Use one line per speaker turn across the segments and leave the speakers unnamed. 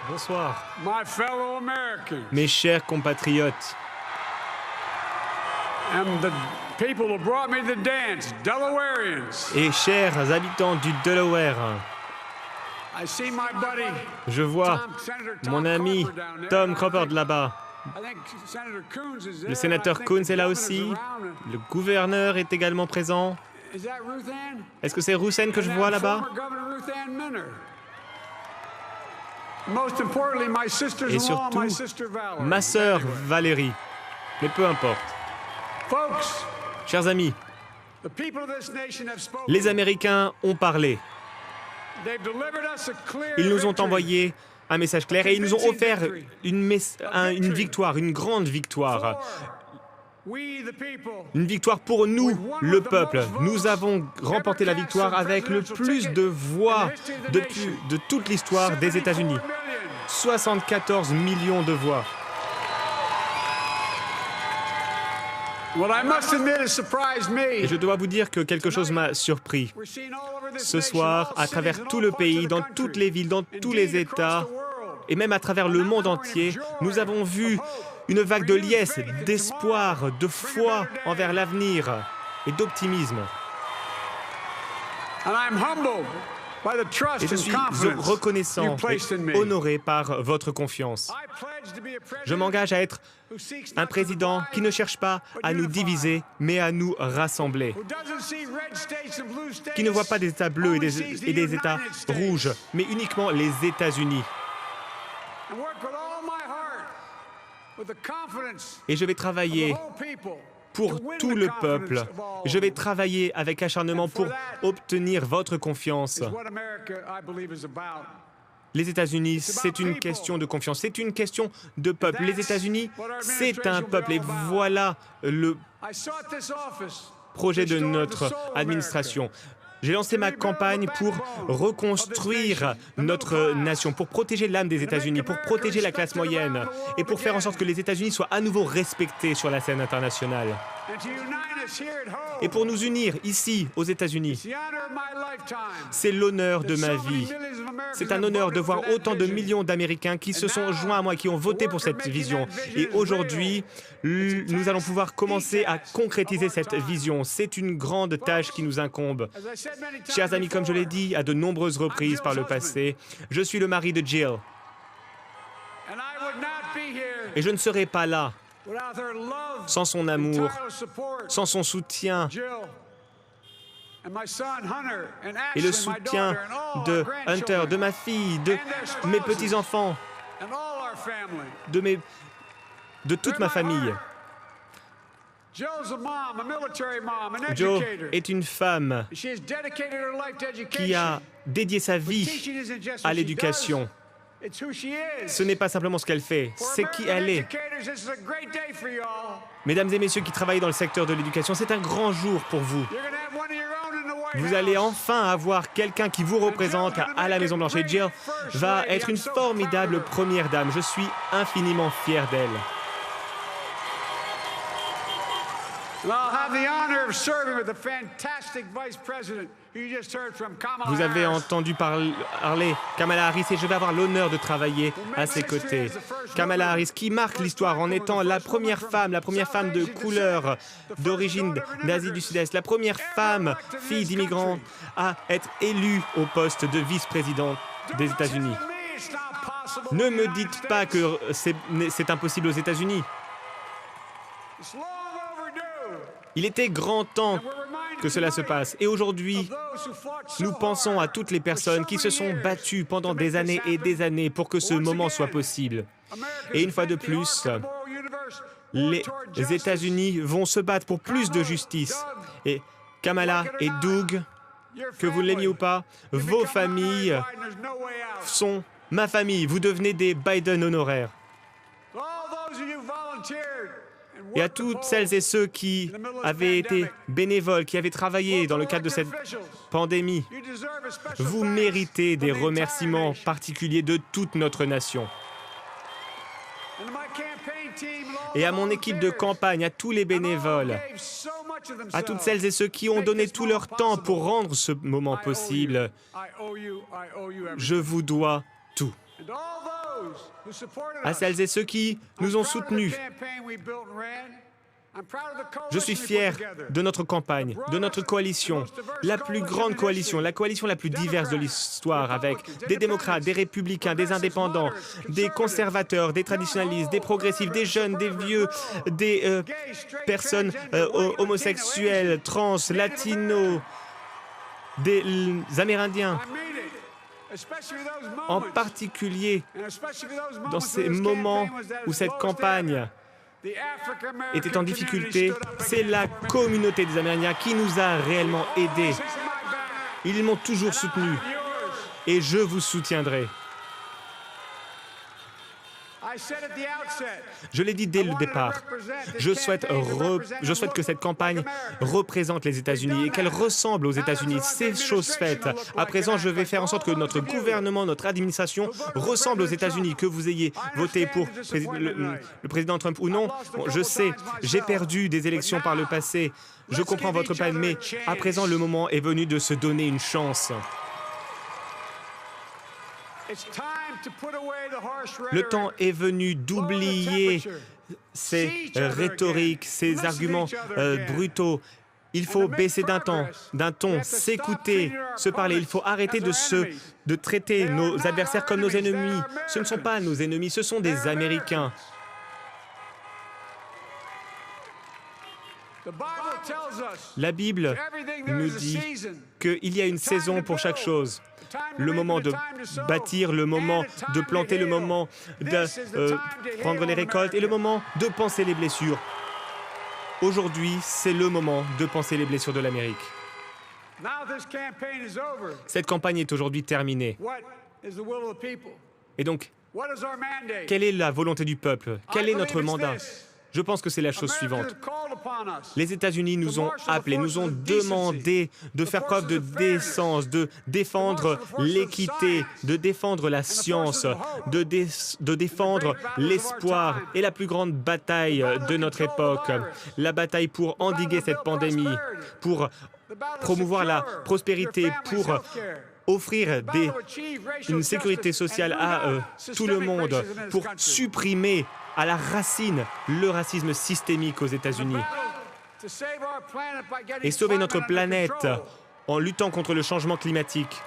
Bonsoir,
my fellow Americans,
mes chers compatriotes
and the people who brought me the dance, Delawareans.
et chers habitants du Delaware.
I see my buddy,
Je vois
Senator
mon ami
Cropper down there.
Tom Cropper de là-bas.
I think Senator Coons is there.
Le sénateur
I think
Coons
the
est là
governor's
aussi.
around.
Le gouverneur est également présent.
Is that Ruth Ann?
Est-ce que c'est Roussen que je vois là-bas?
Former Governor Ruth Ann Minner. Most importantly, my
Et
sisters-in-law,
surtout,
my sister Valerie.
ma sœur Valérie. Mais peu importe.
Folks,
Chers amis,
the people of this nation have spoken.
les Américains ont parlé.
They've delivered us a clear
Ils nous ont
victory.
envoyé un message clair et ils nous ont offert une victoire, une grande victoire.
We, the people,
Une victoire pour nous, le peuple. Nous avons remporté la victoire avec le plus de voix de toute l'histoire des États-Unis. 74 millions de voix.
What I must admit has surprised
Et
me.
je dois vous dire que quelque chose m'a surpris.
We're seeing all over this
Ce
nation,
soir,
all
à travers
cities,
tout
and
le
all parts
pays,
of the
dans
country,
toutes les villes, dans tous les
indeed across
États,
the world.
et même à travers le monde entier, nous avons vu une vague de liesse, d'espoir, de foi envers l'avenir et d'optimisme.
And I'm humbled by the trust
Et je
and
suis
confidence
reconnaissant
you placed in me.
et honoré par votre confiance.
I pledge to be a president
Je m'engage à être
who seeks
un
not to
président
divide,
qui ne cherche pas à nous diviser, mais à nous rassembler.
who doesn't see red states and blue states,
Qui ne voit pas des États bleus
only sees the
et des États
United States.
rouges, mais uniquement les États-Unis.
And work with all my heart, with the confidence
Et je vais
of the
travailler
whole people
pour
to win
tout
the
le
confidence
peuple.
of all.
Je vais travailler avec acharnement pour obtenir votre confiance.
Is what America, I believe, is about.
Les États-Unis, c'est une question de confiance, c'est une question de peuple. Les États-Unis, c'est un peuple. Et voilà le
I sought this office
projet
to
de
restore the
notre
soul of
administration. J'ai lancé ma campagne pour reconstruire notre nation, pour protéger l'âme des États-Unis, pour protéger la classe moyenne et pour faire en sorte que les États-Unis soient à nouveau respectés sur la scène internationale.
and to unite us here at home.
Et pour nous unir ici, aux États-Unis,
The honor of my lifetime.
c'est l'honneur de ma
So many
vie.
millions of Americans
C'est un
have
honneur de
voted for
voir
that
autant de
vision.
millions d'Américains qui se sont joints à moi, qui ont voté pour cette vision. Et aujourd'hui, nous allons pouvoir commencer à concrétiser cette vision. C'est une grande tâche qui nous incombe.
As I said many times
Chers amis, comme je l'ai dit à de nombreuses reprises par le passé, je suis le mari de Jill.
and I would not be here
Et je ne serai pas là
without her love,
sans son amour,
tireless support,
sans son soutien
Jill, and my son Hunter, and
et le
Ashley, my
soutien
daughter, and all
de
our
Hunter,
grandchildren,
de ma fille, de mes petits-enfants,
and all our family.
de toute ma famille.
Joe's a mom, a military mom, an
Jo
educator.
est une femme
She has dedicated her life to education.
qui a dédié sa vie
Teaching isn't just
à
what she
l'éducation.
does, it's who she is.
Ce n'est pas simplement ce qu'elle fait,
For
c'est qui
American
elle est.
educators, this is a great day for you all.
Mesdames et messieurs qui travaillent dans le secteur de l'éducation, c'est un grand jour pour vous.
You're gonna have one of your own in the White
Vous allez
House.
enfin avoir quelqu'un qui vous représente à la Maison-Blanche. Et Jill va être une formidable première dame. Je suis infiniment fier d'elle.
And I'll have the honor of serving with the fantastic Vice President who you just heard from, Kamala
Vous avez
Harris.
entendu parler Kamala Harris et je vais avoir l'honneur de travailler à ses côtés. Kamala Harris qui marque l'histoire en étant la première femme de couleur, d'origine d'Asie du Sud-Est, la première femme, fille d'immigrants, à être élue au poste de vice-président des
Don't
États-Unis.
tell me it's not possible
Ne
in the
me
United
dites pas
States.
que c'est impossible aux États-Unis.
It's long overdue.
Il était grand temps que cela se passe. Et aujourd'hui, nous pensons à toutes les personnes qui se sont battues pendant des années et des années pour que ce moment soit possible. Et une fois de plus, les États-Unis vont se battre pour plus de justice. Et Kamala et Doug, que vous l'aimiez ou pas, vos familles sont ma famille. Vous devenez des Biden honoraires. Et à toutes celles et ceux qui avaient été bénévoles, qui avaient travaillé dans le cadre de cette pandémie, vous méritez des remerciements particuliers de toute notre nation. Et à mon équipe de campagne, à tous les bénévoles à toutes celles et ceux qui ont donné tout leur temps pour rendre ce moment possible. Je vous dois tout. À celles et ceux qui nous ont soutenus, je suis fier de notre campagne, de notre coalition, la plus grande coalition, la coalition la plus diverse de l'histoire, avec des démocrates, des républicains, des indépendants, des conservateurs, des traditionalistes, des progressifs, des jeunes, des vieux, des personnes homosexuelles, trans, latinos, des Amérindiens. En particulier dans ces moments où cette campagne était en difficulté, c'est la communauté des Amérindiens qui nous a réellement aidés. Ils m'ont toujours soutenu et je vous soutiendrai. Je l'ai dit dès le départ, je souhaite que cette campagne représente les États-Unis et qu'elle ressemble aux États-Unis. C'est chose faite. À présent, je vais faire en sorte que notre gouvernement, notre administration ressemble aux États-Unis. Que vous ayez voté pour le président Trump ou non, bon, je sais, j'ai perdu des élections par le passé. Je comprends votre peine, mais à présent, le moment est venu de se donner une chance. Le temps est venu d'oublier ces rhétoriques, ces arguments brutaux. Il faut baisser d'un ton, s'écouter, se parler. Il faut arrêter de traiter nos adversaires comme nos ennemis. Ce ne sont pas nos ennemis, ce sont des Américains. La Bible nous dit qu'il y a une saison pour chaque chose. Le moment de bâtir, le moment de planter, le moment de prendre les récoltes et le moment de panser les blessures. Aujourd'hui, c'est le moment de panser les blessures de l'Amérique. Cette campagne est aujourd'hui terminée. Et donc, quelle est la volonté du peuple? Quel est notre mandat? Je pense que c'est la chose suivante. Les États-Unis nous ont appelés, nous ont demandé de faire preuve de décence, de défendre l'équité, de défendre la science, de défendre l'espoir et la plus grande bataille de notre époque, la bataille pour endiguer cette pandémie, pour promouvoir la prospérité, pour offrir une sécurité sociale à tout le monde, pour supprimer à la racine le racisme systémique aux États-Unis et sauver notre planète en luttant contre le changement climatique.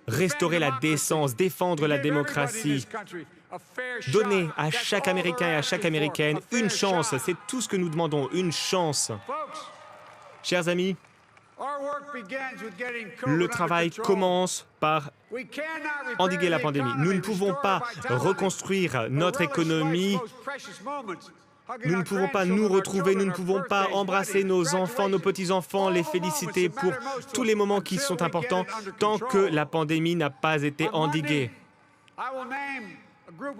Restaurer la décence, défendre la démocratie, donner à chaque Américain et à chaque Américaine une chance, c'est tout ce que nous demandons, une chance. Chers amis, le travail commence par endiguer la pandémie. Nous ne pouvons pas reconstruire notre économie. Nous ne pouvons pas nous retrouver, nous ne pouvons pas embrasser nos enfants, nos petits-enfants, les féliciter pour tous les moments qui sont importants tant que la pandémie n'a pas été endiguée.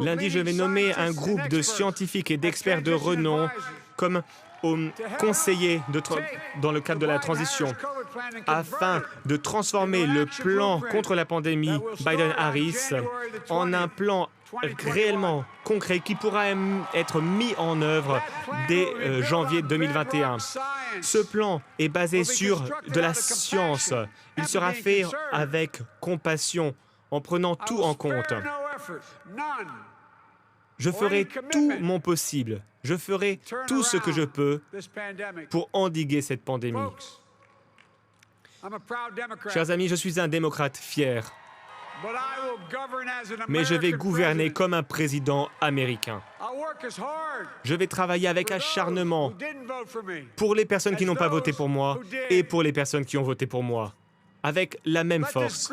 Lundi, je vais nommer un groupe de scientifiques et d'experts de renom comme conseillers dans le cadre de la transition afin de transformer le plan contre la pandémie Biden-Harris en un plan réellement concret qui pourra être mis en œuvre dès janvier 2021. Ce plan est basé sur de la science. Il sera fait avec compassion, en prenant tout en compte. Je ferai tout mon possible. Je ferai tout ce que je peux pour endiguer cette pandémie. Chers amis, je suis un démocrate fier, mais je vais gouverner comme un président américain. Je vais travailler avec acharnement pour les personnes qui n'ont pas voté pour moi et pour les personnes qui ont voté pour moi, avec la même force.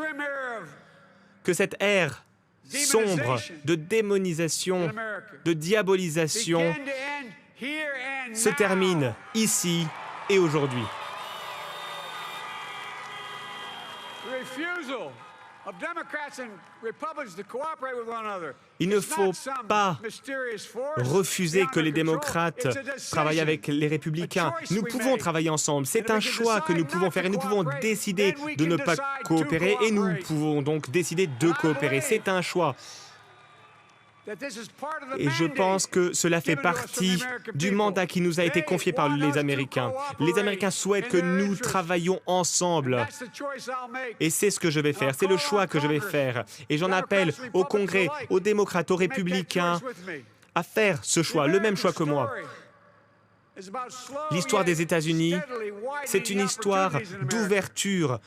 Que cette ère sombre de démonisation, de diabolisation se termine ici et aujourd'hui. Il ne faut pas refuser que les démocrates travaillent avec les républicains. Nous pouvons travailler ensemble. C'est un choix que nous pouvons faire et nous pouvons décider de ne pas coopérer et nous pouvons donc décider de coopérer. C'est un choix. Et je pense que cela fait partie du mandat qui nous a été confié par les Américains. Les Américains souhaitent que nous travaillions ensemble. Et c'est ce que je vais faire, c'est le choix que je vais faire. Et j'en appelle au Congrès, aux démocrates, aux républicains, à faire ce choix, le même choix que moi. L'histoire des États-Unis, c'est une histoire d'ouverture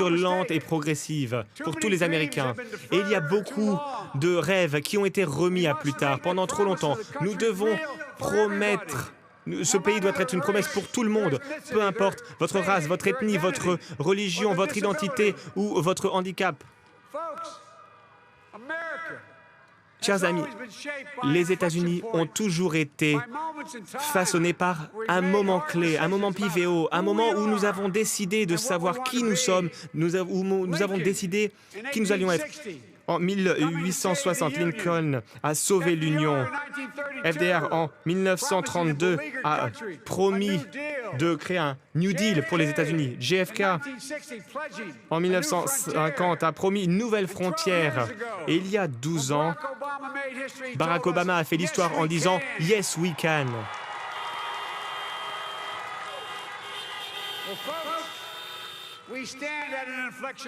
lente et progressive pour tous les Américains. Et il y a beaucoup de rêves qui ont été remis à plus tard. Pendant trop longtemps, nous devons promettre. Ce pays doit être une promesse pour tout le monde, peu importe votre race, votre ethnie, votre religion, votre identité ou votre handicap. Chers amis, les États-Unis ont toujours été façonnés par un moment clé, un moment pivotal, un moment où nous avons décidé de savoir qui nous sommes, où nous avons décidé qui nous allions être. En 1860, Lincoln a sauvé l'Union. FDR, en 1932, a promis de créer un New Deal pour les États-Unis. JFK, en 1950, a promis une nouvelle frontière. Et il y a 12 ans, Barack Obama a fait l'histoire en disant « Yes, we can ».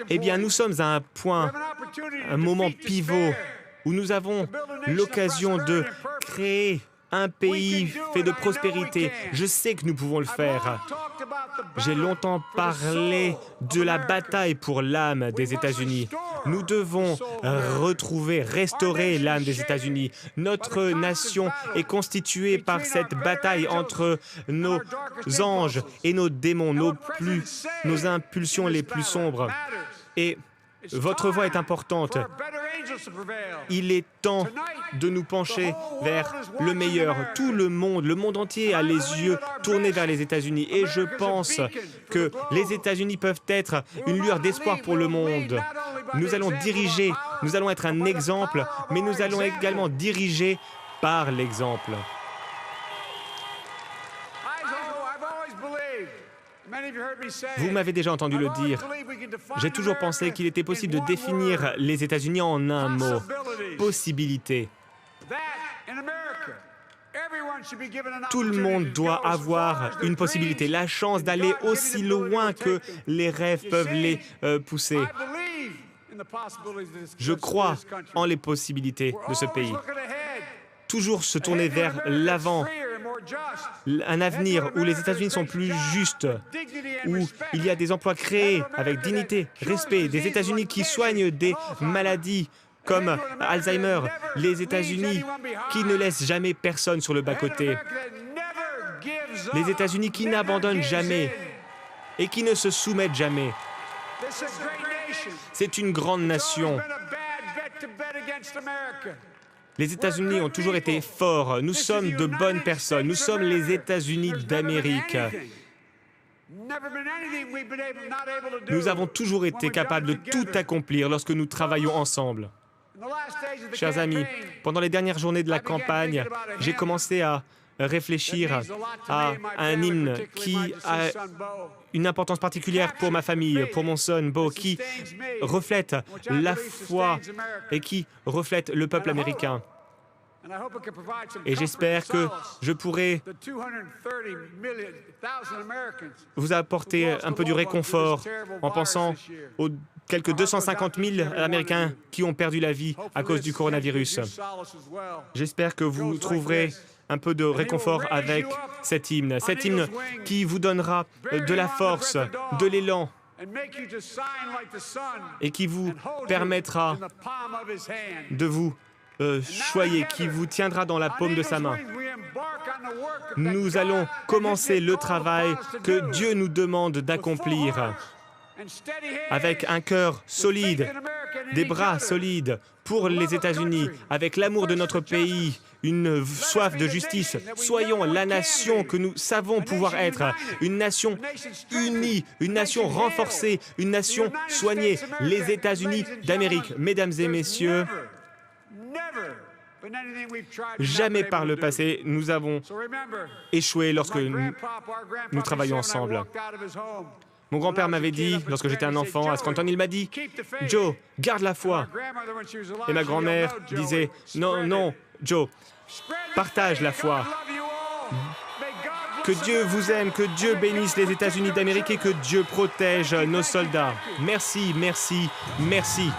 Eh bien, nous sommes à un point, un moment pivot, où nous avons l'occasion de créer un pays fait de prospérité. Je sais que nous pouvons le faire. J'ai longtemps parlé de la bataille pour l'âme des États-Unis. Nous devons restaurer l'âme des États-Unis. Notre nation est constituée par cette bataille entre nos anges et nos démons, nos impulsions les plus sombres. Et votre voix est importante. Il est temps de nous pencher vers le meilleur. Tout le monde entier a les yeux tournés vers les États-Unis. Et je pense que les États-Unis peuvent être une lueur d'espoir pour le monde. Nous allons diriger, nous allons être un exemple, mais nous allons également diriger par l'exemple. Vous m'avez déjà entendu le dire. J'ai toujours pensé qu'il était possible de définir les États-Unis en un mot. Possibilité. Tout le monde doit avoir une possibilité, la chance d'aller aussi loin que les rêves peuvent les pousser. Je crois en les possibilités de ce pays. Toujours se tourner vers l'avant, un avenir où les États-Unis sont plus justes, où il y a des emplois créés avec dignité, respect, des États-Unis qui soignent des maladies comme Alzheimer, les États-Unis qui ne laissent jamais personne sur le bas-côté, les États-Unis qui n'abandonnent jamais et qui ne se soumettent jamais. C'est une grande nation. Les États-Unis ont toujours été forts. Nous sommes de bonnes personnes. Nous sommes les États-Unis d'Amérique. Nous avons toujours été capables de tout accomplir lorsque nous travaillons ensemble. Chers amis, pendant les dernières journées de la campagne, j'ai commencé à réfléchir à un hymne qui a une importance particulière pour ma famille, pour mon son Bo, qui reflète la foi et qui reflète le peuple américain. Et j'espère que je pourrai vous apporter un peu du réconfort en pensant aux quelques 250 000 Américains qui ont perdu la vie à cause du coronavirus. J'espère que vous trouverez un peu de réconfort avec cet hymne qui vous donnera de la force, de l'élan et qui vous permettra de vous choyer, qui vous tiendra dans la paume de sa main. Nous allons commencer le travail que Dieu nous demande d'accomplir avec un cœur solide, des bras solides pour les États-Unis, avec l'amour de notre pays, une soif de justice. Soyons la nation que nous savons pouvoir être, une nation unie, une nation renforcée, une nation soignée, les États-Unis d'Amérique. Mesdames et messieurs, jamais par le passé, nous avons échoué lorsque nous travaillons ensemble. Mon grand-père m'avait dit, lorsque j'étais un enfant, à Scranton, il m'a dit, « Joe, garde la foi. » Et ma grand-mère disait, « Non, non, Joe, partage la foi. Que Dieu vous aime, que Dieu bénisse les États-Unis d'Amérique et que Dieu protège nos soldats. Merci, merci, merci. »